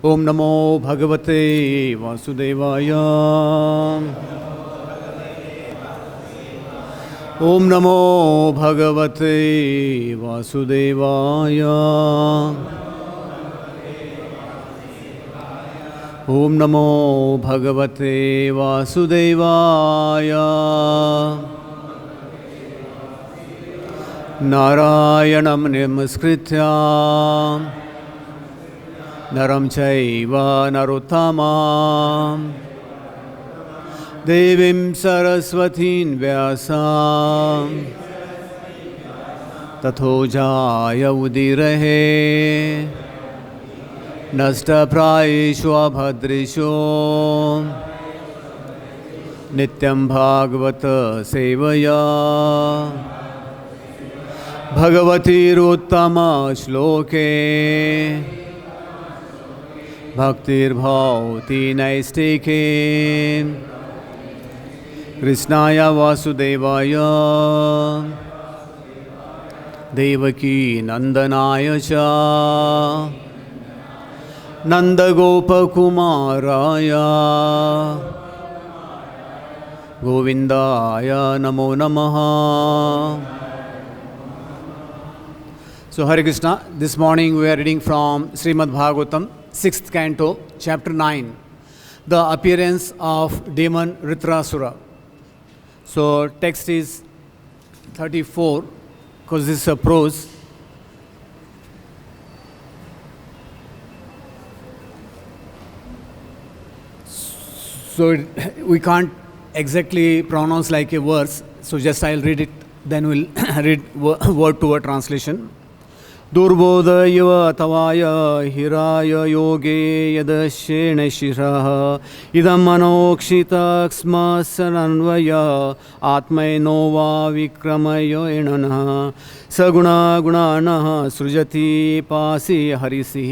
Om Namo Bhagavate Vasudevaya. Om Namo Bhagavate Vasudevaya. Om Namo Bhagavate Vasudevaya. Narayanam namaskritya naram chaiva narottamam devim saraswatin vyasam tato jaya udirahe nasta praeshu abhadrishu nityam bhagavata sevaya Bhagavatir uttama shloke Bhaktir bhavati naistike Krishnaya Vasudevaya Devaki Nandanaya cha Nanda Gopakumaraya Govindaya Namo Namaha. So Hare Krishna, this morning we are reading from Srimad Bhagavatam, 6th Canto, chapter 9, the appearance of demon Vṛtrāsura. So text is 34, because this is a prose. So we can't exactly pronounce like a verse, so just I'll read it, then we'll read word to word translation. Duravabodha tavāyaṁ vihāra-yoge yadasyeṇa śarīra idam anavekṣitāsmat-samavāya ātmanaivāvikriyamāṇena saguṇam sṛjasi pāsi harasi.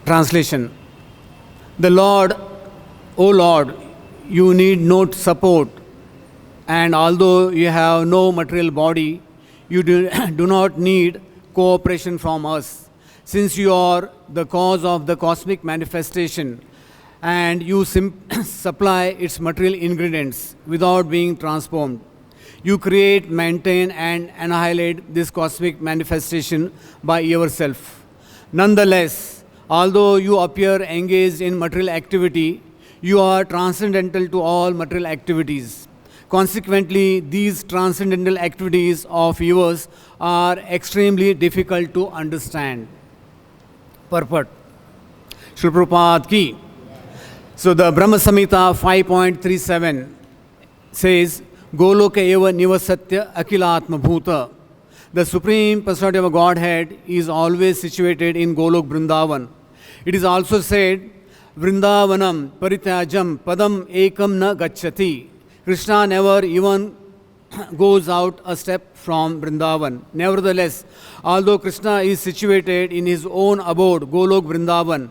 Translation. The Lord, O Lord, you need no support. And although you have no material body, you do not need cooperation from us, since you are the cause of the cosmic manifestation and you supply its material ingredients without being transformed. You create, maintain and annihilate this cosmic manifestation by yourself. Nonetheless, although you appear engaged in material activity, you are transcendental to all material activities. Consequently, these transcendental activities of yours are extremely difficult to understand. Purport. Srila Prabhupada ki. So the Brahma Samhita 5.37 says, Goloka eva nivasatya akilatma bhuta. The Supreme Personality of Godhead is always situated in Golok Vrindavan. It is also said, Vrindavanam parityajam padam ekam na gacchati. Krishna never even goes out a step from Vrindavan. Nevertheless, although Krishna is situated in his own abode, Golok Vrindavan,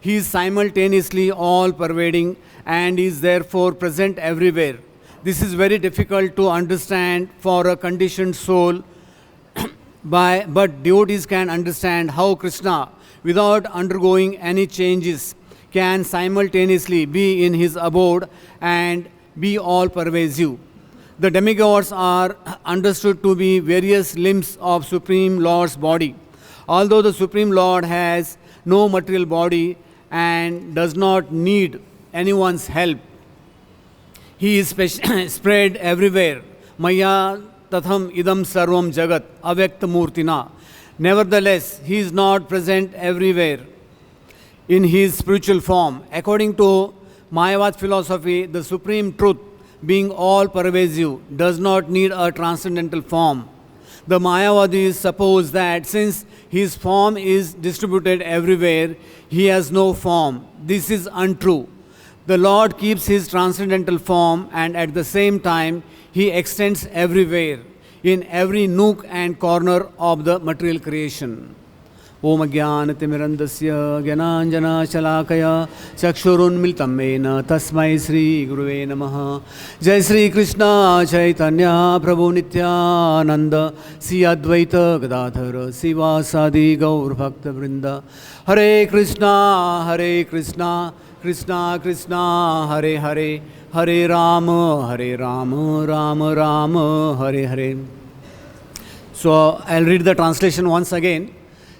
he is simultaneously all-pervading and is therefore present everywhere. This is very difficult to understand for a conditioned soul, but devotees can understand how Krishna, without undergoing any changes, can simultaneously be in his abode and be all pervasive. The demigods are understood to be various limbs of Supreme Lord's body. Although the Supreme Lord has no material body and does not need anyone's help, he is spread everywhere. Maya tatham idam sarvam jagat avyakta murtina. Nevertheless, he is not present everywhere in his spiritual form. According to Mayavad philosophy, the supreme truth, being all-pervasive, does not need a transcendental form. The Mayavadis suppose that since his form is distributed everywhere, he has no form. This is untrue. The Lord keeps his transcendental form and at the same time, he extends everywhere, in every nook and corner of the material creation. Om Ajnanatimirandasya Gyananjana-shalakaya Chakshurunmilitam Yena Tasmai Shri Guruve Namaha. Jai Shri Krishna Chaitanya Prabhu Nityananda Sri Advaita Gadadhara Sivasadi Gaur Bhakta Vrinda. Hare Krishna Krishna Krishna Hare Hare Hare Rama Rama Rama Hare Hare. So I'll read the translation once again.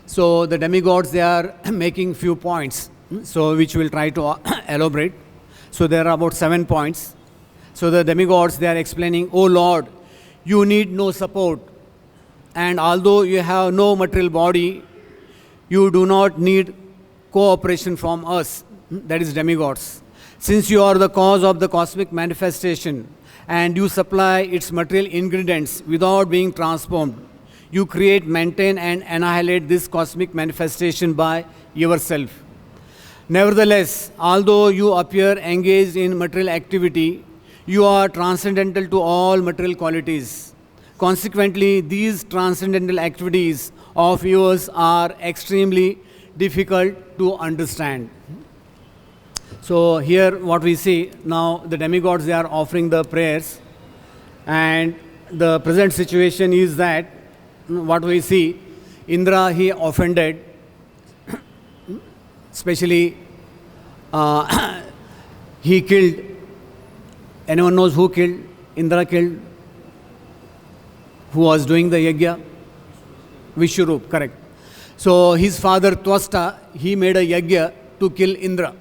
So the demigods, they are making few points, so which we'll try to elaborate. So there are about 7 points. So the demigods, they are explaining, "O Lord, you need no support, and although you have no material body, you do not need cooperation from us," that is demigods. "Since you are the cause of the cosmic manifestation and you supply its material ingredients without being transformed, you create, maintain and annihilate this cosmic manifestation by yourself. Nevertheless, although you appear engaged in material activity, you are transcendental to all material qualities. Consequently, these transcendental activities of yours are extremely difficult to understand." So here what we see now, the demigods, they are offering the prayers, and the present situation is that what we see, Indra, he offended, especially he killed. Anyone knows who killed? Indra killed. Who was doing the yajna? Vishwarup, correct. So his father Twasta, he made a yajna to kill Indra.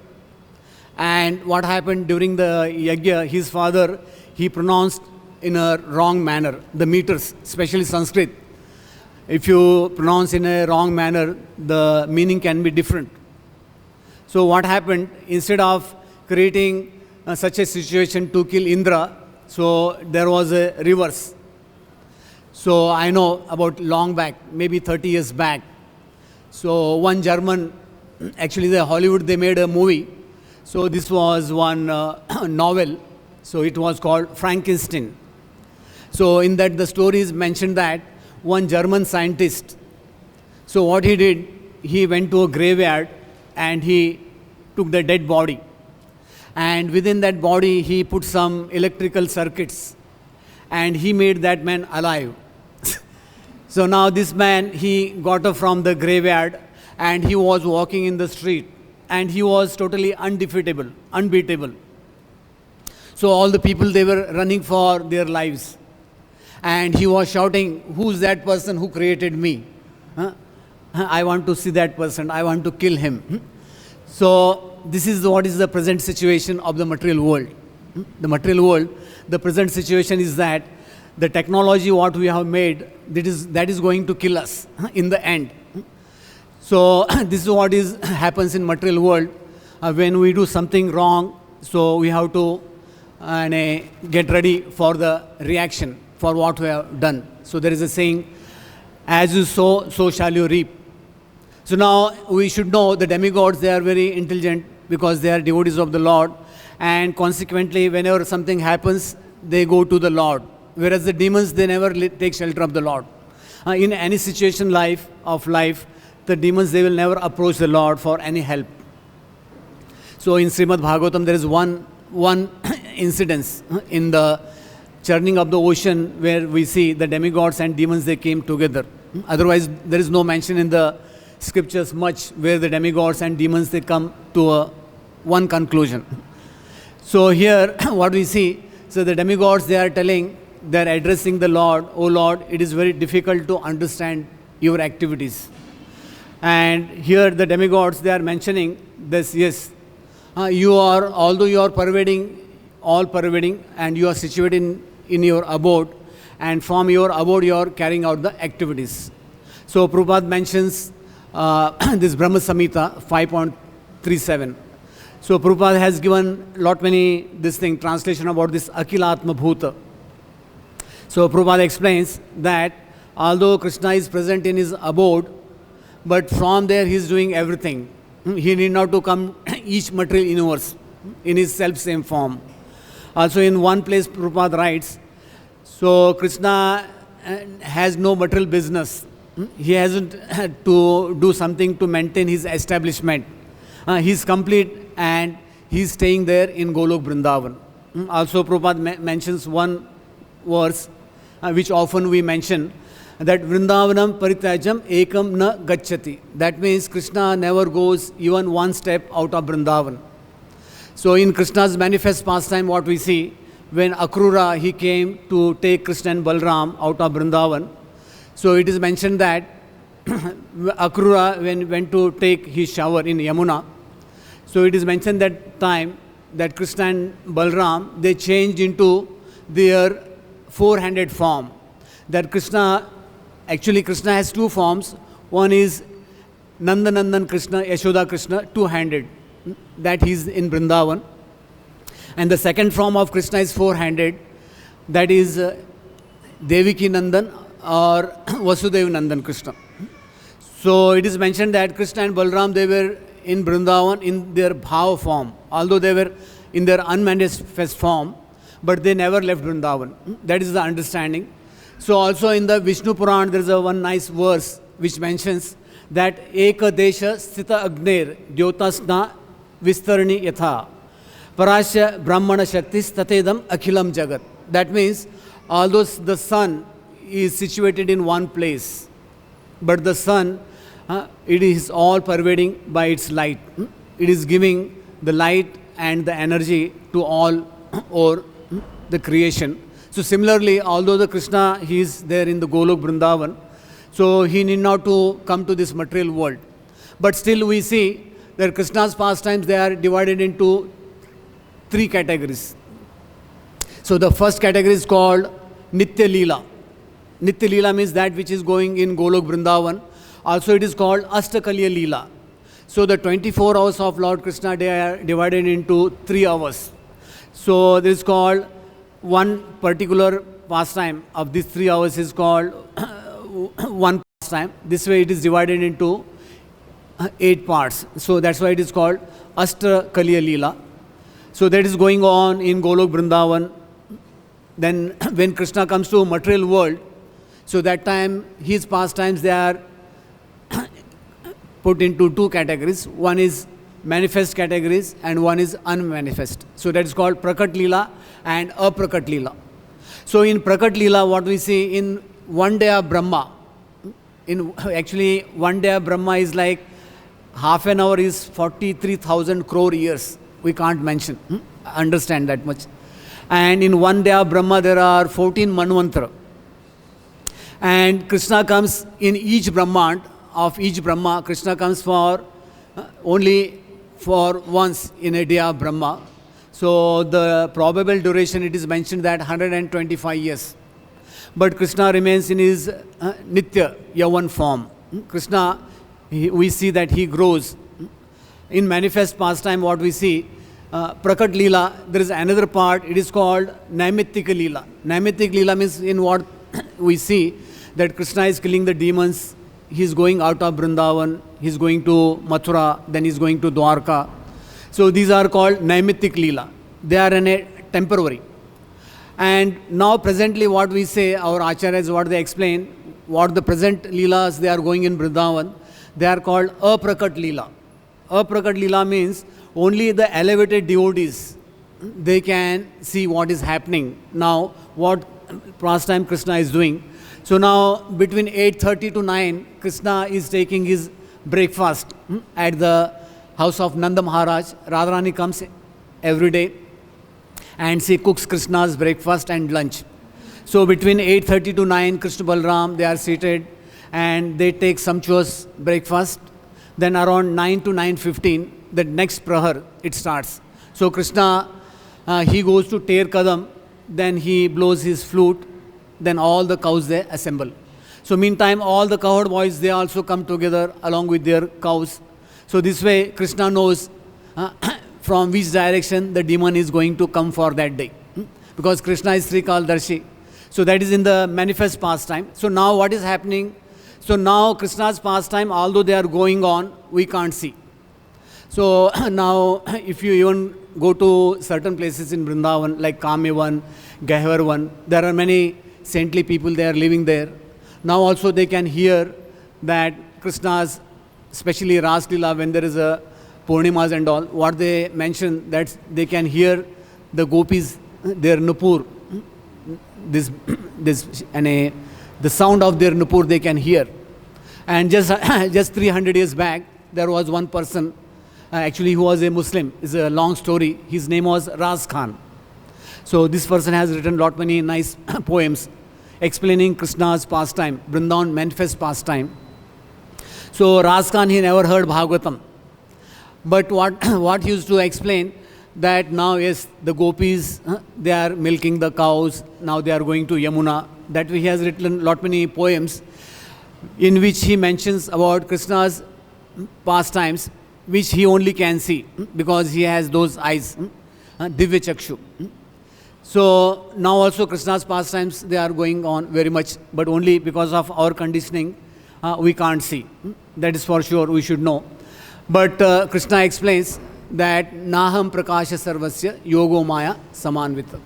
And what happened during the yajna, his father, he pronounced in a wrong manner the meters, especially Sanskrit. If you pronounce in a wrong manner, the meaning can be different. So what happened, instead of creating such a situation to kill Indra, so there was a reverse. So I know about long back, maybe 30 years back. So one German, actually the Hollywood, they made a movie. So this was one novel. So it was called Frankenstein. So in that the story is mentioned that one German scientist, so what he did, he went to a graveyard and he took the dead body. And within that body, he put some electrical circuits and he made that man alive. So now this man, he got up from the graveyard and he was walking in the street and he was totally undefeatable, unbeatable. So all the people, they were running for their lives. And he was shouting, "Who's that person who created me? I want to see that person. I want to kill him." So this is what is the present situation of the material world. The material world, the present situation is that the technology what we have made, that is going to kill us in the end. So this is what happens in material world. When we do something wrong, so we have to get ready for the reaction for what we have done. So there is a saying, "As you sow, so shall you reap." So now we should know the demigods, they are very intelligent because they are devotees of the Lord, and consequently whenever something happens, they go to the Lord. Whereas the demons, they never take shelter of the Lord. In any situation of life, the demons, they will never approach the Lord for any help. So in Srimad Bhagavatam, there is one incidence in the churning of the ocean where we see the demigods and demons, they came together. Otherwise, there is no mention in the scriptures much where the demigods and demons, they come to one conclusion. So here, what we see, so the demigods, they are telling, they are addressing the Lord, "O Lord, it is very difficult to understand your activities." And here the demigods, they are mentioning this, yes, you are, although you are all pervading, and you are situated in your abode, and from your abode you are carrying out the activities. So Prabhupada mentions this Brahma Samhita 5.37. So Prabhupada has given many translation about this Akila Atma Bhuta. So Prabhupada explains that although Krishna is present in his abode, but from there he is doing everything. He need not to come each material universe in his self-same form. Also in one place Prabhupada writes, so Krishna has no material business. He hasn't to do something to maintain his establishment. He's complete and he's staying there in Golok Vrindavan. Also, Prabhupada mentions one verse which often we mention, that Vrindavanam parityajam ekam na gacchati. That means Krishna never goes even one step out of Vrindavan. So in Krishna's manifest pastime, what we see, when Akrura, he came to take Krishna and Balram out of Vrindavan. So it is mentioned that Akrura, when went to take his shower in Yamuna, so it is mentioned that time that Krishna and Balram, they changed into their four-handed form. That Krishna has two forms. One is Nandanandan Krishna, Yashoda Krishna, two-handed. That he is in Vrindavan. And the second form of Krishna is four-handed. That is Devaki Nandan or Vasudev Nandan Krishna. So it is mentioned that Krishna and Balram, they were in Vrindavan in their bhava form, although they were in their unmanifest form, but they never left Vrindavan. That is the understanding. So also in the Vishnu Puran, there is a one nice verse which mentions that Eka Desha Sthita Agner Dyotasna Vistarni Yatha Parasya Brahmana Shaktis Tatedam Akhilam Jagat. That means, although the sun is situated in one place, but the sun, it is all pervading by its light. It is giving the light and the energy to all or the creation. So similarly, although the Krishna, he is there in the Golok Vrindavan, so he need not to come to this material world. But still we see that Krishna's pastimes, they are divided into three categories. So the first category is called Nitya Leela. Nitya Leela means that which is going in Golok Vrindavan. Also it is called Ashtakaliya Leela. So the 24 hours of Lord Krishna, they are divided into 3 hours. So this is called one particular pastime of these 3 hours is called one pastime. This way it is divided into 8 parts. So that's why it is called Ashtakaliya Leela. So that is going on in Golok Vrindavan. Then when Krishna comes to material world, so that time his pastimes, they are put into 2 categories. One is manifest categories and one is unmanifest. So that is called Prakat Leela and Aprakat Leela. So in Prakat Leela, what we see in one day of Brahma, actually one day of Brahma is like half an hour is 43,000 crore years. We can't mention, understand that much. And in one day of Brahma, there are 14 Manvantara. And Krishna comes in each Brahmand, of each Brahma, Krishna comes for only for once in a day of Brahma. So the probable duration, it is mentioned that 125 years. But Krishna remains in his Nitya, Yavan form. Krishna, we see that he grows. In manifest pastime, what we see, Prakat Leela, there is another part, it is called Naimittika Leela. Naimittika Leela means in what we see that Krishna is killing the demons, he is going out of Vrindavan, he is going to Mathura, then he is going to Dwarka. So these are called Naimittik Leela. They are in a temporary. And now presently what we say, our acharyas, what they explain, what the present Leelas they are going in Vrindavan, they are called Aprakat Leela. Aprakat Leela means only the elevated devotees, they can see what is happening now, what pastime Krishna is doing. So now between 8:30 to 9, Krishna is taking his breakfast at the house of Nanda Maharaj. Radharani comes every day and she cooks Krishna's breakfast and lunch. So between 8:30 to 9, Krishna Balram, they are seated and they take sumptuous breakfast. Then around 9 to 9:15, the next prahar, it starts. So Krishna, he goes to Ter Kadam, then he blows his flute, then all the cows, they assemble. So meantime, all the cowherd boys, they also come together along with their cows. So this way, Krishna knows from which direction the demon is going to come for that day. Because Krishna is Srikaldarshi. So that is in the manifest pastime. So now what is happening? So now Krishna's pastime, although they are going on, we can't see. So now if you even go to certain places in Vrindavan, like Kamevan, Gahvarvan, there are many saintly people, they are living there. Now also they can hear that Krishna's, especially Ras Leela, when there is a Purnimas and all, what they mention that they can hear the gopis, their nupur, the sound of their nupur they can hear. And just 300 years back, there was one person, actually who was a Muslim. It's a long story. His name was Ras Khan. So this person has written lot many nice poems explaining Krishna's pastime, Vrindavan manifest pastime. So Ras Khan, he never heard Bhagavatam. But what he used to explain, that now, yes, the gopis, they are milking the cows, now they are going to Yamuna. That he has written lot many poems in which he mentions about Krishna's pastimes, which he only can see because he has those eyes, Divya Chakshu. So now also Krishna's pastimes, they are going on very much, but only because of our conditioning, we can't see. That is for sure, we should know. But Krishna explains that Naham Prakasha Sarvasya Yogo Maya Samanvita.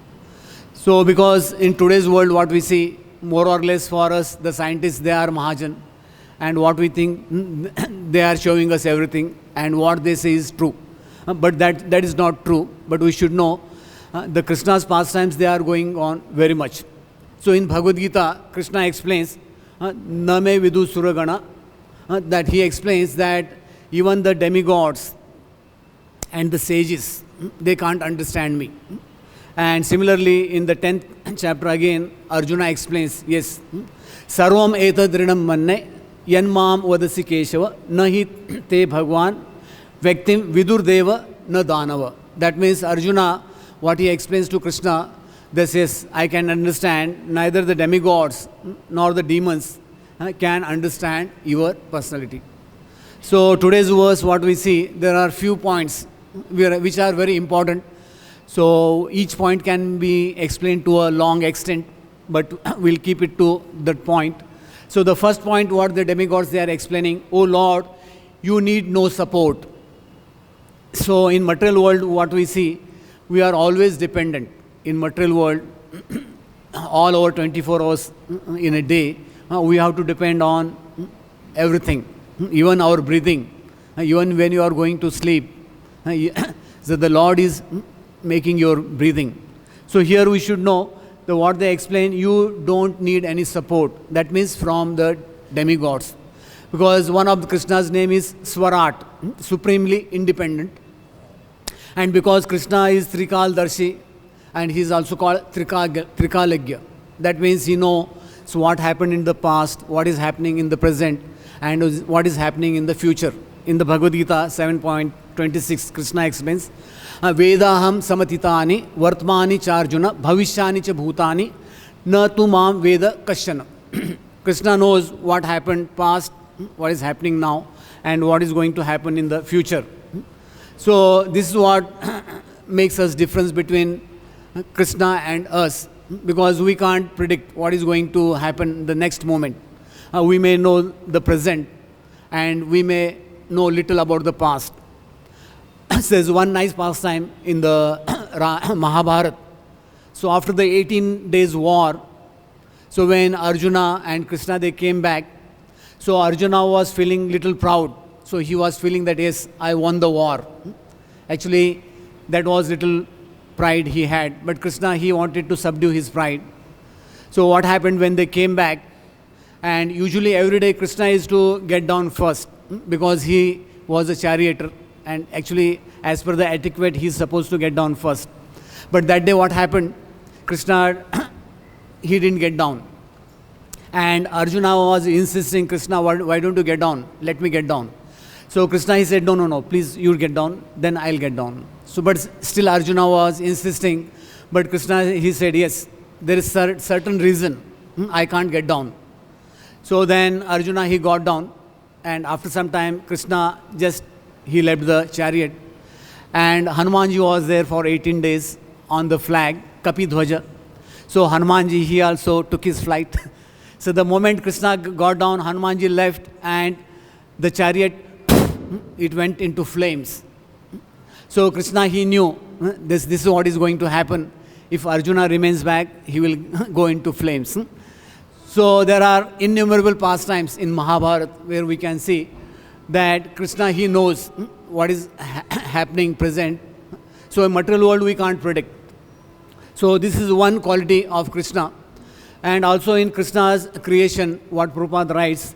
So because in today's world what we see, more or less for us, the scientists, they are Mahajan. And what we think, they are showing us everything. And what they say is true. But that is not true. But we should know, the Krishna's pastimes, they are going on very much. So in Bhagavad-Gita, Krishna explains, Name Vidu Suragana, that he explains that even the demigods and the sages, they can't understand me. And similarly, in the 10th chapter again, Arjuna explains, yes, Sarvam etad rinam manne, yanmam vadasi keshava, nahi te bhagwan, vektim vidur deva na danava. That means Arjuna, what he explains to Krishna, this is, I can understand, neither the demigods nor the demons can understand your personality. So today's verse, what we see, there are few points which are very important. So each point can be explained to a long extent, but we'll keep it to that point. So the first point, what the demigods, they are explaining, oh Lord, you need no support. So in material world, what we see, we are always dependent. In material world, all over 24 hours in a day, we have to depend on everything, even our breathing, even when you are going to sleep. So the Lord is making your breathing. So here we should know that what they explain, you don't need any support. That means from the demigods. Because one of Krishna's name is Swarat, supremely independent. And because Krishna is Trikaldarshi, and he is also called Trikalagya. That means he knows what happened in the past, what is happening in the present, and what is happening in the future. In the Bhagavad-Gita 7.26, Krishna explains, Vedaham samatitani vartmani charjuna bhavishyani cha bhutani na tu mam veda kashyana. Krishna knows what happened past, what is happening now, and what is going to happen in the future. So this is what makes us difference between Krishna and us, because we can't predict what is going to happen the next moment. We may know the present, and we may know little about the past. There's one nice pastime in the Mahabharata. So after the 18 days war, so when Arjuna and Krishna, they came back, so Arjuna was feeling little proud. So he was feeling that, yes, I won the war. Actually, that was little pride he had. But Krishna, he wanted to subdue his pride. So what happened when they came back? And usually every day Krishna is to get down first, because he was a charioteer. And actually, as per the etiquette, he is supposed to get down first. But that day what happened? Krishna, he didn't get down. And Arjuna was insisting, Krishna, why don't you get down? Let me get down. So Krishna, he said, no, please, you get down, then I'll get down. So, but still Arjuna was insisting. But Krishna, he said, yes, there is certain reason I can't get down. So then Arjuna, he got down. And after some time, Krishna he left the chariot. And Hanumanji was there for 18 days on the flag, Kapi Dhwaja. So Hanumanji, he also took his flight. So the moment Krishna got down, Hanumanji left, and the chariot, it went into flames. So Krishna, he knew this is what is going to happen. If Arjuna remains back, he will go into flames. So there are innumerable pastimes in Mahabharata where we can see that Krishna, he knows what is happening present. So in material world we can't predict. So this is one quality of Krishna. And also in Krishna's creation, what Prabhupada writes,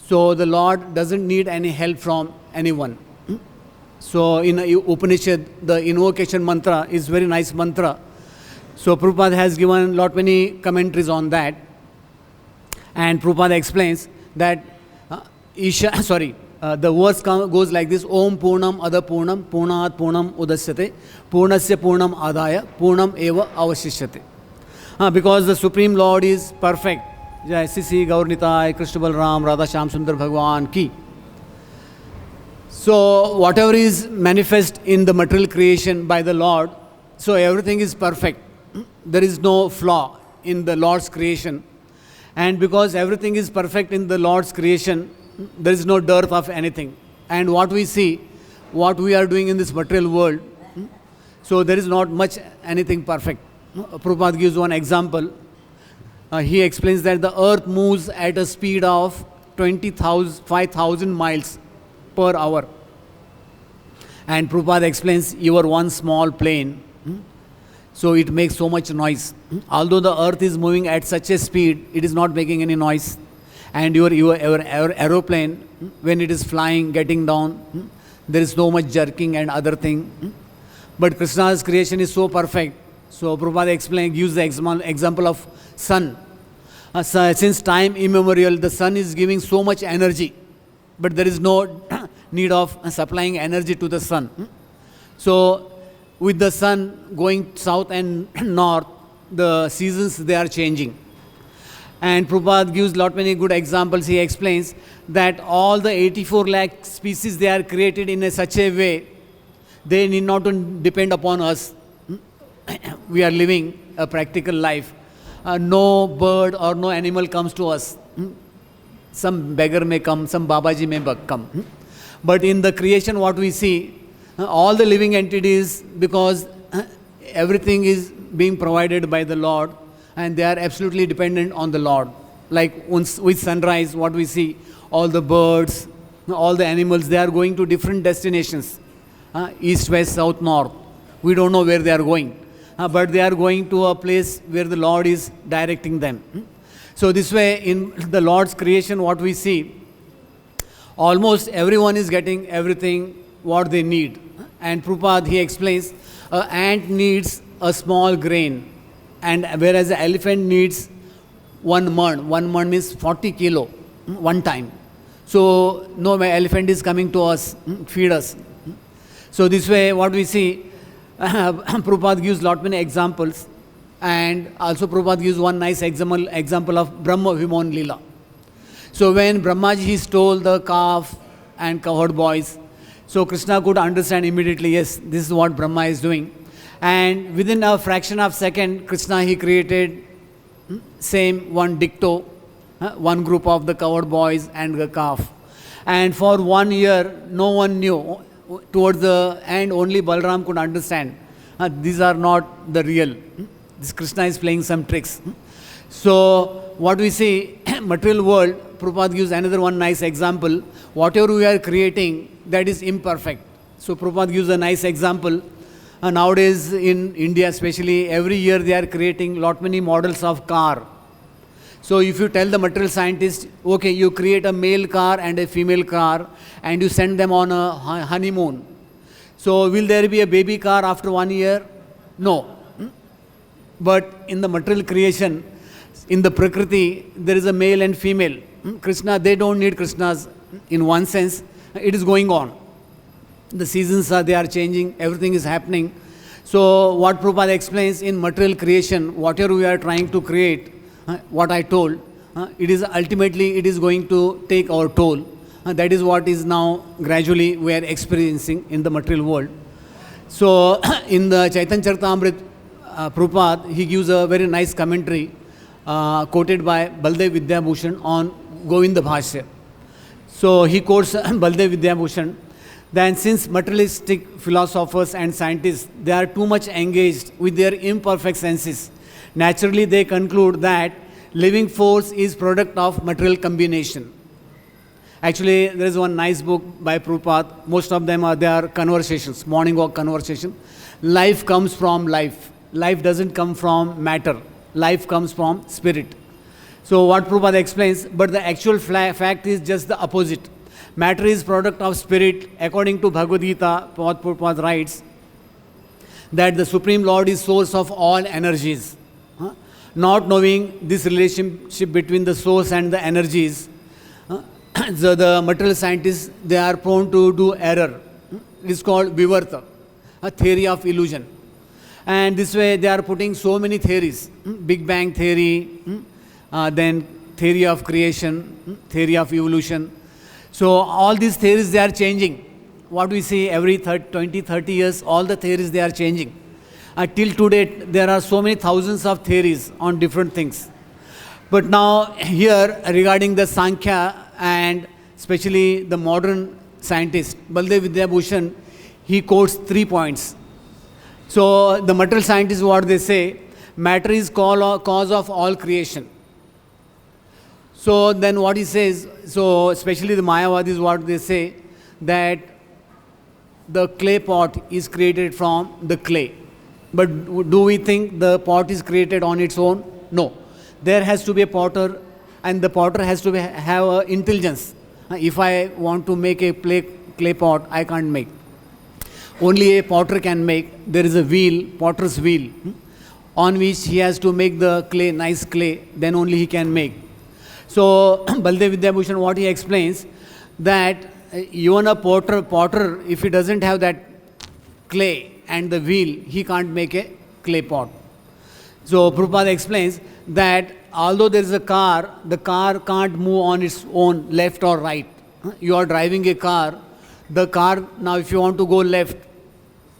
so the Lord doesn't need any help from anyone. So in Upanishad, the invocation mantra is very nice mantra. So Prabhupada has given lot many commentaries on that. And Prabhupada explains that the verse goes like this: Om Purnam Ada Purnam Purnat Purnam Udasyate Purnasya Purnam Adaya Purnam Eva Avashishyate. Because the Supreme Lord is perfect. Jai Sisi Gaur Nitai Krishna Balram Radha Shyam Sundar Bhagwan Ki. So whatever is manifest in the material creation by the Lord, so everything is perfect. There is no flaw in the Lord's creation. And because everything is perfect in the Lord's creation, there is no dearth of anything. And what we see, what we are doing in this material world, so there is not much anything perfect. Prabhupada gives one example. He explains that the earth moves at a speed of 5,000 miles per hour. And Prabhupada explains, your one small plane, so it makes so much noise. Although the earth is moving at such a speed, it is not making any noise. And your aeroplane, when it is flying, getting down, there is so much jerking and other thing. But Krishna's creation is so perfect. So Prabhupada gives the example of sun. Since time immemorial, the sun is giving so much energy, but there is no need of supplying energy to the sun. So with the sun going south and north, the seasons, they are changing. And Prabhupada gives lot many good examples. He explains that all the 84 lakh species, they are created in such a way, they need not to depend upon us. We are living a practical life. No bird or no animal comes to us. Some beggar may come, some Babaji may come. But in the creation, what we see, all the living entities, because everything is being provided by the Lord, and they are absolutely dependent on the Lord. Like with sunrise, what we see, all the birds, all the animals, they are going to different destinations. East, west, south, north. We don't know where they are going. But they are going to a place where the Lord is directing them. So this way, in the Lord's creation, what we see, almost everyone is getting everything what they need. And Prabhupada, he explains, an ant needs a small grain, and whereas the elephant needs 1 man. 1 man means 40 kilo, one time. So no elephant is coming to us, feed us. So this way, what we see, Prabhupada gives lot many examples, and also Prabhupada gives one nice example of Brahma Vimon Leela. So when Brahmaji stole the calf and covered boys, so Krishna could understand immediately, yes, this is what Brahma is doing. And within a fraction of second, Krishna, he created same one dicto, one group of the covered boys and the calf. And for 1 year, no one knew. Towards the end, only Balram could understand. These are not the real. This Krishna is playing some tricks. So what we see, material world, Prabhupada gives another one nice example. Whatever we are creating, that is imperfect. So Prabhupada gives a nice example. Nowadays in India especially, every year they are creating lot many models of car. So if you tell the material scientist, okay, you create a male car and a female car and you send them on a honeymoon. So will there be a baby car after 1 year? No. But in the material creation, in the Prakriti, there is a male and female. Krishna, they don't need Krishnas in one sense. It is going on. The seasons they are changing, everything is happening. So what Prabhupada explains, in material creation, whatever we are trying to create, what I told, it is ultimately it is going to take our toll. That is what is now gradually we are experiencing in the material world. So in the Chaitanya Charitamrita, Prabhupada, he gives a very nice commentary quoted by Baldev Vidyabhushan on Govinda Bhashya. So he quotes Baldev Vidyabhushan. Then since materialistic philosophers and scientists, they are too much engaged with their imperfect senses, naturally they conclude that living force is product of material combination. Actually, there is one nice book by Prabhupada. Most of them they are conversations, morning walk conversation. Life comes from life. Life doesn't come from matter. Life comes from spirit. So what Prabhupada explains, but the actual fact is just the opposite. Matter is product of spirit. According to Bhagavad-Gita, what Prabhupada writes, that the Supreme Lord is source of all energies. Not knowing this relationship between the source and the energies, so the material scientists, they are prone to do error. It is called vivarta, a theory of illusion. And this way they are putting so many theories. Big Bang theory, then theory of creation, theory of evolution. So all these theories, they are changing. What we see every 20, 30 years, all the theories, they are changing. Till today, there are so many thousands of theories on different things. But now here, regarding the Sankhya and especially the modern scientist, Baldev Vidyabhushan, he quotes 3 points. So the material scientists, what they say, matter is cause of all creation. So then what he says, so especially the Mayavadis, what they say, that the clay pot is created from the clay. But do we think the pot is created on its own? No. There has to be a potter, and the potter has to have intelligence. If I want to make a clay pot, I can't make. Only a potter can make. There is a wheel, potter's wheel, on which he has to make the clay, nice clay, then only he can make. So Baldev Vidyabhushan, what he explains, that even a potter, if he doesn't have that clay and the wheel, he can't make a clay pot. So Prabhupada explains that although there is a car, the car can't move on its own, left or right. You are driving a car, the car, now if you want to go left,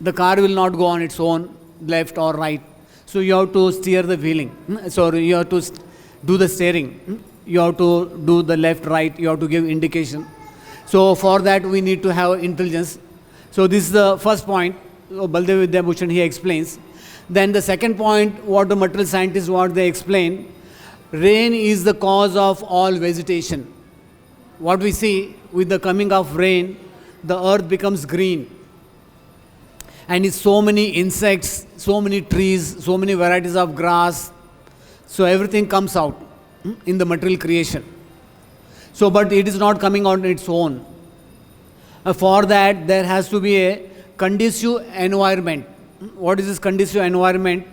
the car will not go on its own, left or right. So you have to steer the wheeling. So you have to do the steering. You have to do the left, right, you have to give indication. So for that we need to have intelligence. So this is the first point. Baldev Vidyabhushan, he explains. Then the second point, what the material scientists, what they explain, rain is the cause of all vegetation. What we see, with the coming of rain, the earth becomes green. And it's so many insects, so many trees, so many varieties of grass. So everything comes out in the material creation. So, but it is not coming on its own. For that, there has to be a conducive environment. What is this conducive environment?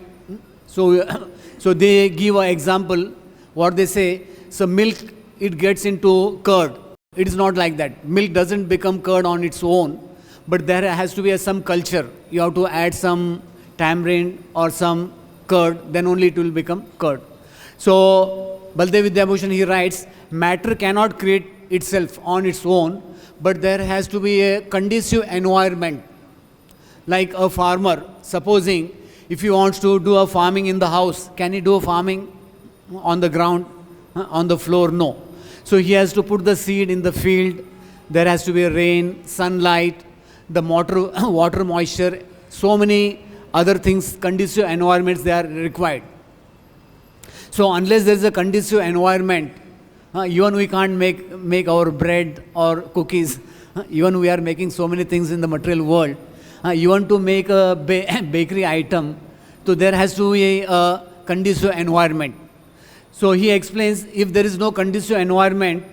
So they give an example. What they say, so milk, it gets into curd. It is not like that. Milk doesn't become curd on its own, but there has to be some culture. You have to add some tamarind or some curd, then only it will become curd. So Baldev Vidyabhushan, he writes, matter cannot create itself on its own, but there has to be a conducive environment. Like a farmer, supposing if he wants to do a farming in the house, can he do a farming on the ground, on the floor? No. So he has to put the seed in the field. There has to be rain, sunlight, the water moisture, so many other things, conducive environments, they are required. So unless there is a conducive environment, even we can't make our bread or cookies. Even we are making so many things in the material world. You want to make a bakery item, so there has to be a conducive environment. So he explains, if there is no conducive environment,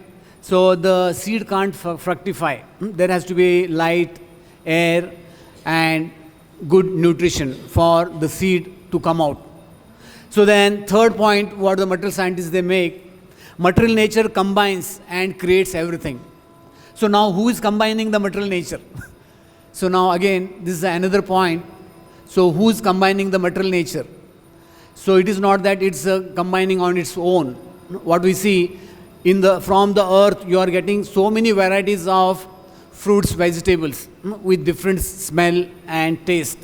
so the seed can't fructify. There has to be light, air, and good nutrition for the seed to come out. So then third point, what the material scientists they make, material nature combines and creates everything. So now who is combining the material nature? So now again, this is another point. So who is combining the material nature? So it is not that it's combining on its own. What we see, from the earth, you are getting so many varieties of fruits, vegetables with different smell and taste.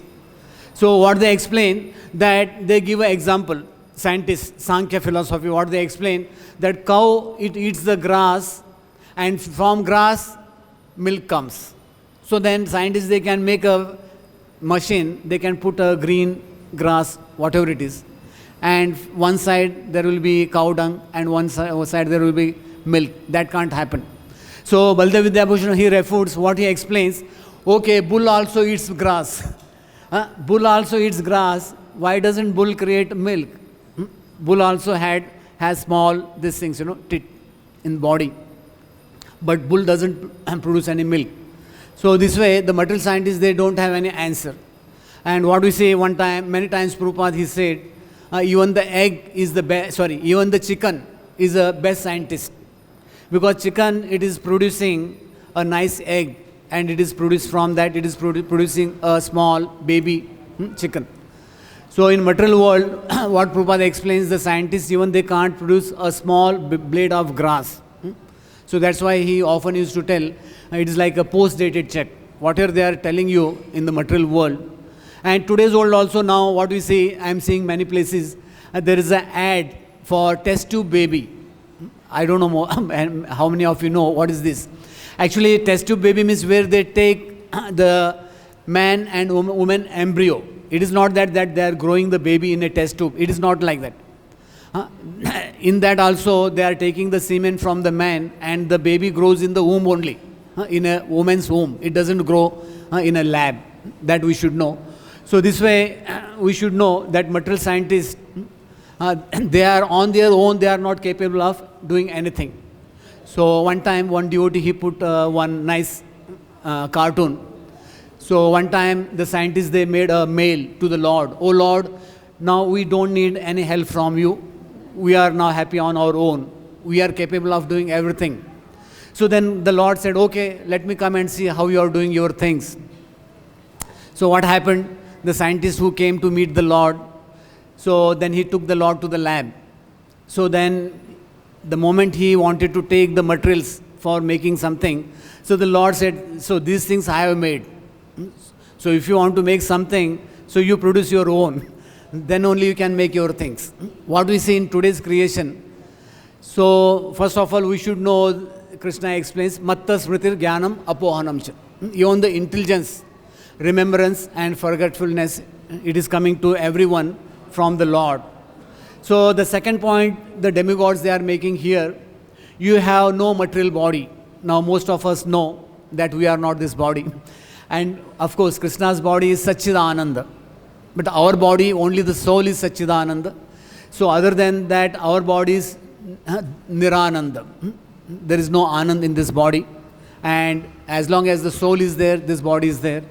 So what they explain, that they give an example, scientists, Sankhya philosophy, what they explain, that cow, it eats the grass, and from grass, milk comes. So then scientists, they can make a machine, they can put a green grass, whatever it is, and one side there will be cow dung and one side there will be milk. That can't happen. So Baldev Vidyabhushan, he refutes what he explains. Okay, bull also eats grass. Bull also eats grass. Why doesn't bull create milk? Bull also has small these things, tit in body. But bull doesn't produce any milk. So this way, the material scientists, they don't have any answer. And what we say many times Prabhupada, he said, even the egg is the best, even the chicken is the best scientist. Because chicken, it is producing a nice egg, and it is produced from that, it is producing a small baby chicken. So in material world, what Prabhupada explains, the scientists, even they can't produce a small blade of grass. So that's why he often used to tell, it is like a post-dated check. Whatever they are telling you in the material world. And today's world also now, what we see, I am seeing many places, there is an ad for test tube baby. I don't know how many of you know what is this. Actually, test tube baby means where they take the man and woman embryo. It is not that they are growing the baby in a test tube. It is not like that. In that also, they are taking the semen from the man, and the baby grows in the womb only, in a woman's womb. It doesn't grow in a lab. That we should know. So this way, we should know that material scientists, they are on their own, they are not capable of doing anything. So one time, one devotee, he put one nice cartoon. So one time, the scientists, they made a mail to the Lord. Oh Lord, now we don't need any help from you. We are now happy on our own. We are capable of doing everything. So then the Lord said, okay, let me come and see how you are doing your things. So what happened? The scientist who came to meet the Lord, so then he took the Lord to the lab. So then the moment he wanted to take the materials for making something, so the Lord said, so these things I have made. So if you want to make something, so you produce your own. Then only you can make your things. What we see in today's creation. So first of all, we should know, Krishna explains, matta smritir jnanam apohanam cha. Even the intelligence, remembrance and forgetfulness, it is coming to everyone from the Lord. So the second point, the demigods they are making here, you have no material body. Now most of us know that we are not this body. And of course, Krishna's body is Satchidananda. But our body, only the soul is Satchidananda. So other than that, our body is Nirananda. There is no Anand in this body. And as long as the soul is there, this body is there.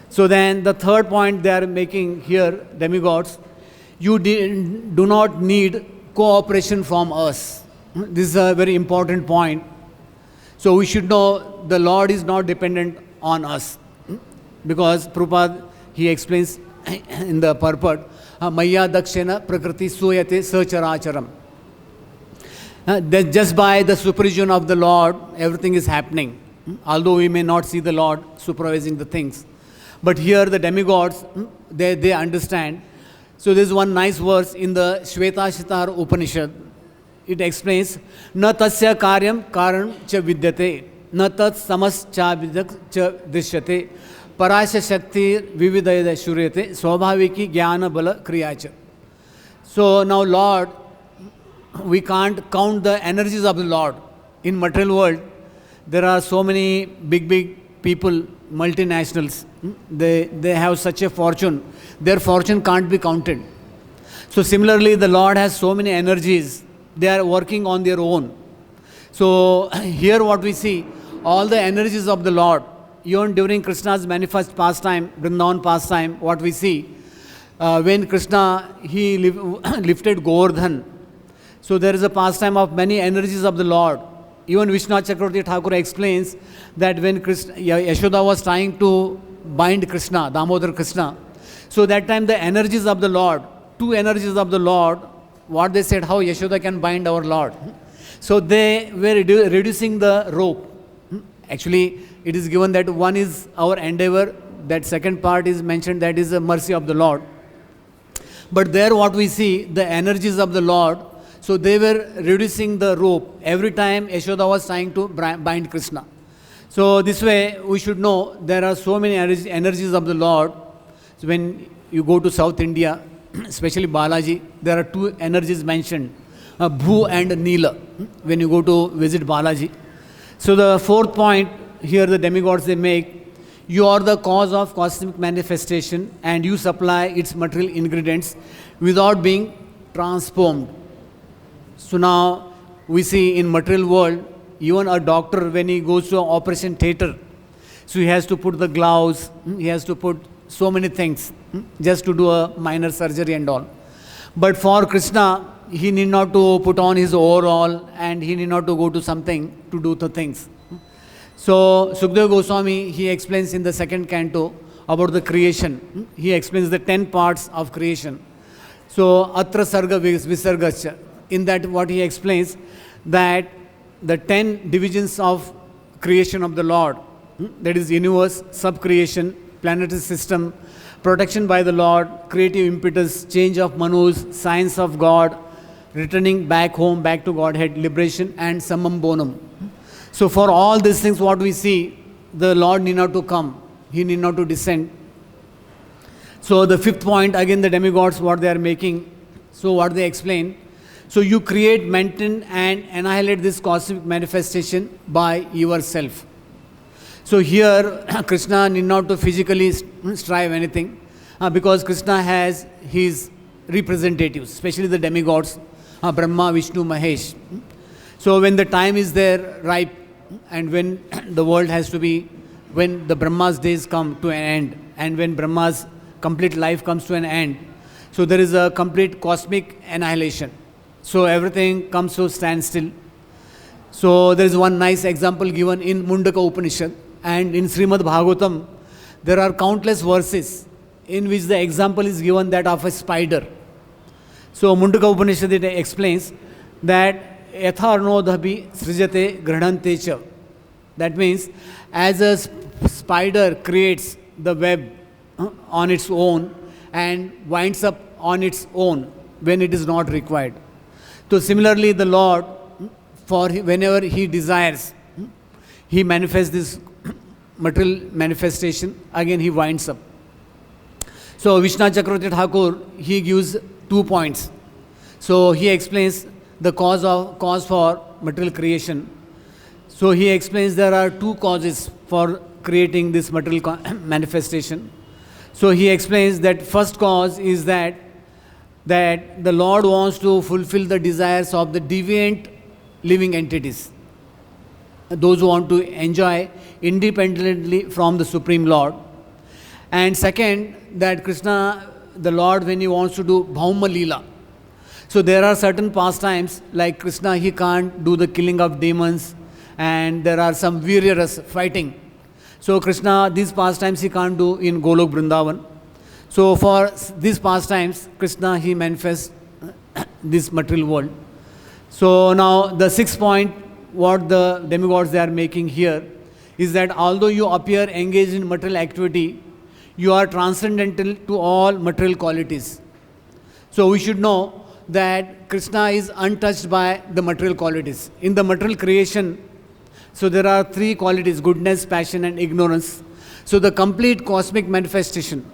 So then the third point they are making here, demigods, you do not need cooperation from us. This is a very important point. So we should know the Lord is not dependent on us. Because Prabhupada, he explains in the purport, Maya dakshena prakriti suyate sacharacharam. That just by the supervision of the Lord, everything is happening. Although we may not see the Lord supervising the things. But here the demigods, they understand. So there is one nice verse in the Shvetashvatar Upanishad. It explains, na tasya karyam karanam cha vidyate, na tat samas cha vidak cha drishyate, parasya shakti vividayada shuryate, swabhaviki jnana bala kriyacha. So now Lord, we can't count the energies of the Lord. In material world, there are so many big people, multinationals. They have such a fortune. Their fortune can't be counted. So similarly, the Lord has so many energies. They are working on their own. So here what we see, all the energies of the Lord, even during Krishna's manifest pastime, Vrindavan pastime, what we see, when Krishna, he lifted Govardhan. So there is a pastime of many energies of the Lord. Even Vishwanath Chakravarti Thakur explains that when Yashoda was trying to bind Krishna, Damodar Krishna, so that time the energies of the Lord, two energies of the Lord, what they said, how Yashoda can bind our Lord. So they were reducing the rope. Actually, it is given that one is our endeavor, that second part is mentioned, that is the mercy of the Lord. But there what we see, the energies of the Lord, so they were reducing the rope every time Yashoda was trying to bind Krishna. So this way we should know there are so many energies of the Lord. So when you go to South India, especially Balaji, there are two energies mentioned, Bhu and Nila, when you go to visit Balaji. So the fourth point here the demigods they make, you are the cause of cosmic manifestation and you supply its material ingredients without being transformed. So now we see in material world, even a doctor when he goes to an operation theater, so he has to put the gloves, he has to put so many things just to do a minor surgery and all. But for Krishna, he need not to put on his overall and he need not to go to something to do the things. So Sukadeva Goswami, he explains in the second canto about the creation. He explains the 10 parts of creation. So Atra Sarga Visargascha, in that what he explains, that the 10 divisions of creation of the Lord, that is universe, sub-creation, planetary system, protection by the Lord, creative impetus, change of manus, science of God, returning back home, back to Godhead, liberation, and summum bonum. So for all these things what we see, the Lord need not to come, he need not to descend. So the fifth point, again the demigods what they are making, so what they explain, so you create, maintain and annihilate this cosmic manifestation by yourself. So here Krishna need not to physically strive anything because Krishna has his representatives, especially the demigods, Brahma, Vishnu, Mahesh. So when the time is there ripe and when the world has to be, when the Brahma's days come to an end and when Brahma's complete life comes to an end, so there is a complete cosmic annihilation. So everything comes to standstill. So there is one nice example given in Mundaka Upanishad and in Srimad Bhagavatam. There are countless verses in which the example is given that of a spider. So Mundaka Upanishad it explains that aśaraṇo dhabhi sṛjate grihante cha. That means as a spider creates the web on its own and winds up on its own when it is not required. So similarly the Lord, for whenever he desires, he manifests this material manifestation, again he winds up. So Vishnu Chakravarti Thakur, he gives 2 points. So he explains the cause for material creation. So he explains there are 2 causes for creating this material manifestation. So he explains that first cause is that the Lord wants to fulfill the desires of the deviant living entities, those who want to enjoy independently from the Supreme Lord. And second, that Krishna, the Lord, when he wants to do Bhauma Leela, so there are certain pastimes like Krishna, he can't do the killing of demons and there are some vihāra fighting. So Krishna, these pastimes he can't do in Golok Vrindavan. So for these pastimes, Krishna, he manifests this material world. So now the 6th point, what the demigods they are making here, is that although you appear engaged in material activity, you are transcendental to all material qualities. So we should know that Krishna is untouched by the material qualities. In the material creation, so there are 3 qualities, goodness, passion and ignorance. So the complete cosmic manifestation,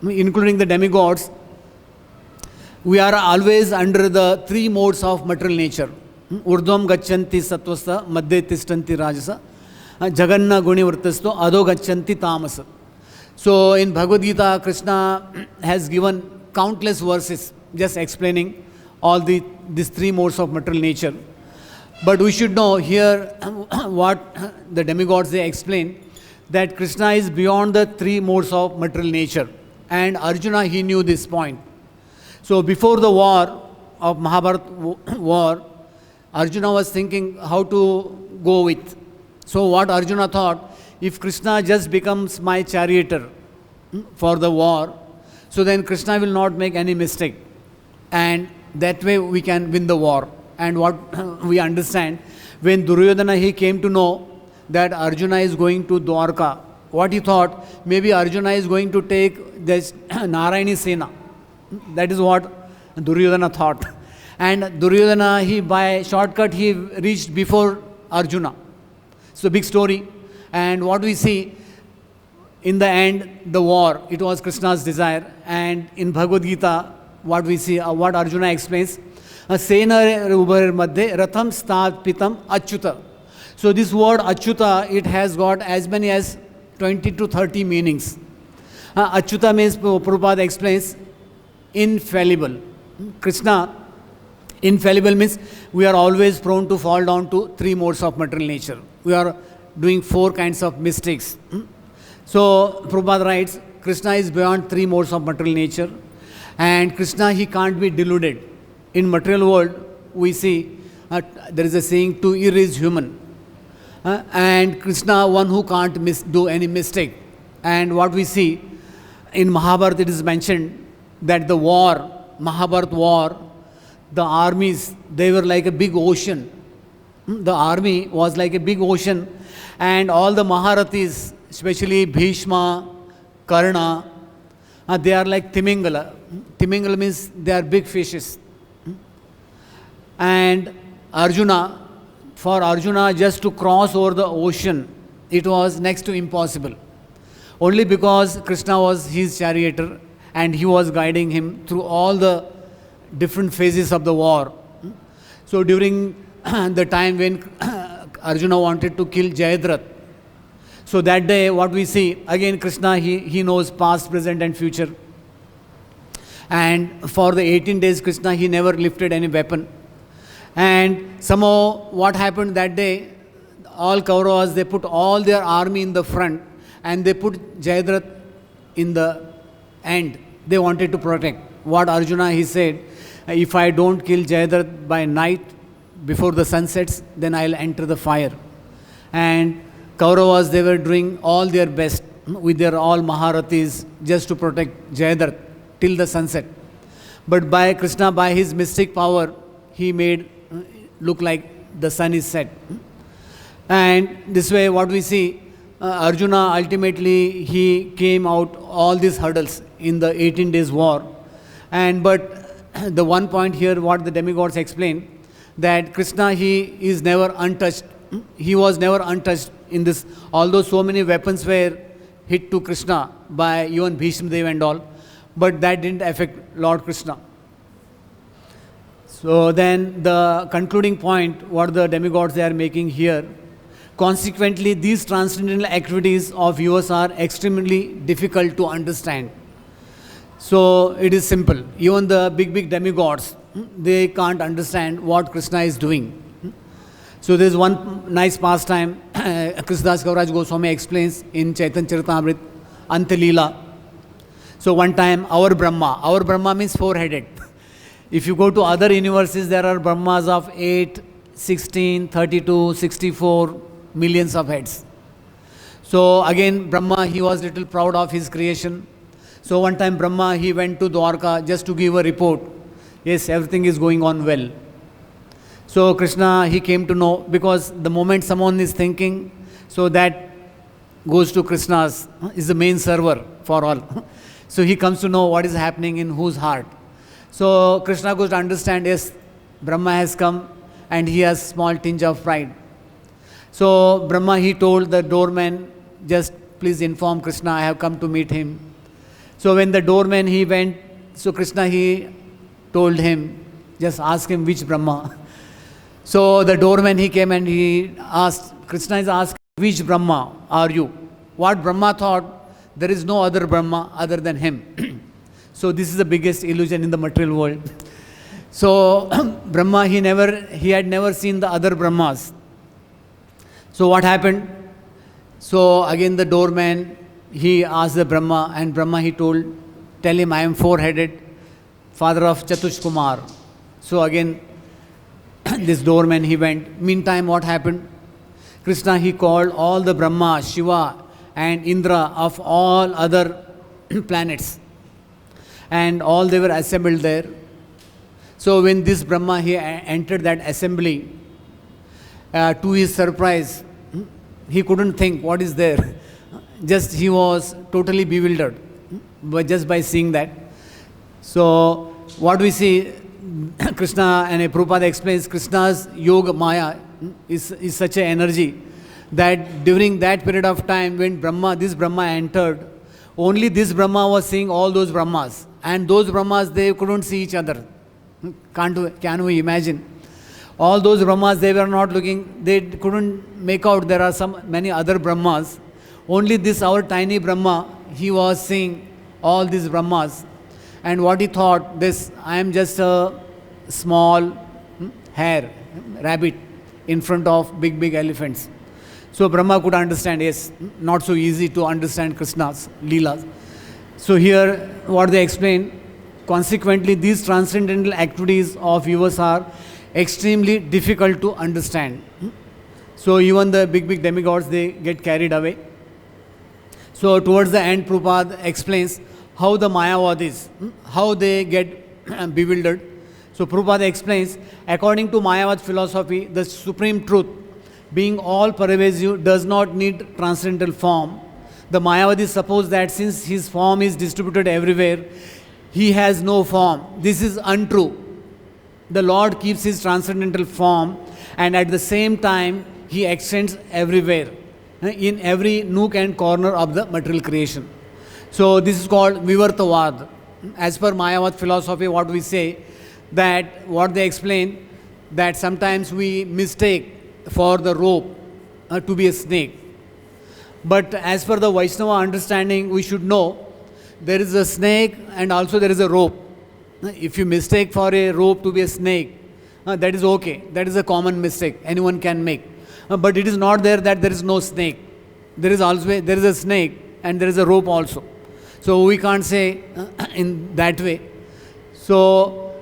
including the demigods, we are always under the 3 modes of material nature. Urdhvam gacchanti sattvasa, madhye tishtanti rajasa, jaganna guni vṛttasto, adho gacchanti tamasa. So in Bhagavad-Gita, Krishna has given countless verses just explaining all these 3 modes of material nature. But we should know here what the demigods they explain, that Krishna is beyond the 3 modes of material nature. And Arjuna, he knew this point. So before the war of Mahabharata war, Arjuna was thinking how to go with. So what Arjuna thought, if Krishna just becomes my charioteer for the war, so then Krishna will not make any mistake. And that way we can win the war. And what we understand, when Duryodhana he came to know that Arjuna is going to Dwarka, what he thought, maybe Arjuna is going to take this Narayani Sena. That is what Duryodhana thought. And Duryodhana, he by shortcut, he reached before Arjuna. So big story. And what we see, in the end, the war, it was Krishna's desire. And in Bhagavad-Gita, what we see, what Arjuna explains, Sena Ubhar Madhye Ratham Sthapitam Achyuta. So this word Achyuta, it has got as many as 20 to 30 meanings. Achyuta means, Prabhupada explains, infallible. Krishna, infallible means we are always prone to fall down to 3 modes of material nature. We are doing 4 kinds of mistakes. So Prabhupada writes, Krishna is beyond 3 modes of material nature, and Krishna, he can't be deluded. In material world, we see there is a saying, to err is human. And Krishna, one who can't do any mistake. And what we see in Mahabharata, it is mentioned that the war, Mahabharata war, the armies, they were like a big ocean. The army was like a big ocean, and all the Maharathis, especially Bhishma, Karna, they are like Timingala. Timingala means they are big fishes. And Arjuna, for Arjuna just to cross over the ocean, it was next to impossible. Only because Krishna was his charioteer and he was guiding him through all the different phases of the war. So during the time when Arjuna wanted to kill Jayadratha, so that day what we see, again Krishna, he knows past, present and future. And for the 18 days Krishna, he never lifted any weapon. And somehow what happened that day, all Kauravas, they put all their army in the front and they put Jayadratha in the end. They wanted to protect. What Arjuna, he said, if I don't kill Jayadratha by night, before the sun sets, then I'll enter the fire. And Kauravas, they were doing all their best with their all Maharathis just to protect Jayadratha till the sunset. But by Krishna, by his mystic power, he made look like the sun is set. And this way what we see, Arjuna ultimately he came out all these hurdles in the 18 days war. And but the one point here what the demigods explain, that Krishna, he is never untouched. He was never untouched in this, although so many weapons were hit to Krishna by even Bhishma Dev and all, but that didn't affect Lord Krishna. So then the concluding point, what the demigods they are making here, consequently these transcendental activities of yours are extremely difficult to understand. So it is simple. Even the big demigods, they can't understand what Krishna is doing. So there is one nice pastime, Krishnadas Kaviraj Goswami explains in Chaitanya Charitamrita, Antilila. So one time our Brahma means 4-headed. If you go to other universes, there are Brahmas of 8, 16, 32, 64 millions of heads. So again Brahma, he was little proud of his creation. So one time Brahma, he went to Dwarka just to give a report. Yes, everything is going on well. So Krishna, he came to know, because the moment someone is thinking, so that goes to Krishna's, is the main server for all. So he comes to know what is happening in whose heart. So Krishna goes to understand, yes, Brahma has come and he has small tinge of pride. So Brahma, he told the doorman, just please inform Krishna, I have come to meet him. So when the doorman, he went, so Krishna, he told him, just ask him which Brahma. So the doorman, he came and he asked, Krishna is asking, which Brahma are you? What Brahma thought, there is no other Brahma other than him. So this is the biggest illusion in the material world. So Brahma, he had never seen the other Brahmas. So what happened? So again the doorman, he asked the Brahma, and Brahma, he tell him, I am 4-headed, father of Chatush Kumar. So again this doorman, he went. Meantime what happened? Krishna, he called all the Brahma, Shiva and Indra of all other planets, and all they were assembled there. So when this Brahma, he entered that assembly, to his surprise, he couldn't think what is there. Just he was totally bewildered just by seeing that. So what we see, Krishna, and Prabhupada explains, Krishna's yoga maya is such an energy that during that period of time when this Brahma entered, only this Brahma was seeing all those Brahmas. And those Brahmas, they couldn't see each other. Can we imagine? All those Brahmas, they were not looking, they couldn't make out there are many other Brahmas. Only this, our tiny Brahma, he was seeing all these Brahmas. And what he thought, this, I am just a small hare, rabbit, in front of big elephants. So Brahma could understand, yes, not so easy to understand Krishna's Leelas. So here, what they explain, consequently, these transcendental activities of yours are extremely difficult to understand. So even the big demigods, they get carried away. So towards the end, Prabhupada explains how the Mayavadis, how they get bewildered. So Prabhupada explains, according to Mayavad philosophy, the supreme truth, being all pervasive, does not need transcendental form. The Mayavadis suppose that since his form is distributed everywhere, he has no form. This is untrue. The Lord keeps his transcendental form, and at the same time, he extends everywhere, in every nook and corner of the material creation. So this is called Vṛtrāsura. As per Mayavad philosophy, what we say, that what they explain, that sometimes we mistake for the rope to be a snake. But as per the Vaishnava understanding, we should know there is a snake and also there is a rope. If you mistake for a rope to be a snake, that is okay. That is a common mistake anyone can make. But it is not there that there is no snake. There is a snake and there is a rope also. So we can't say in that way. So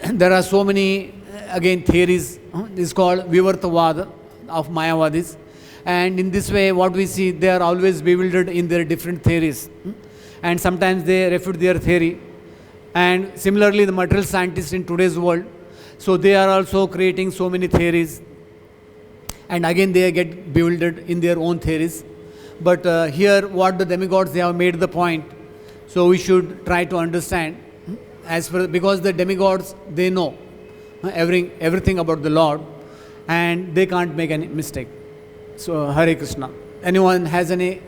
there are so many again theories. This is called Vṛtrāsura of Mayavadis. And in this way, what we see, they are always bewildered in their different theories. And sometimes they refute their theory. And similarly, the material scientists in today's world, so they are also creating so many theories. And again, they get bewildered in their own theories. But here, what the demigods, they have made the point. So we should try to understand, because the demigods, they know everything about the Lord, and they can't make any mistake. So, Hare Krishna. Anyone has any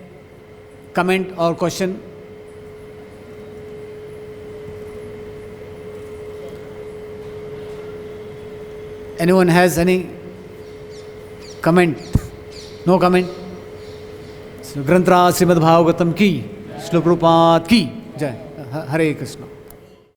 comment or question? Anyone has any comment? No comment? So, Vṛtrāsura Srimad Bhagavatam ki, Śrīla Prabhupada ki, Jai. Hare Krishna.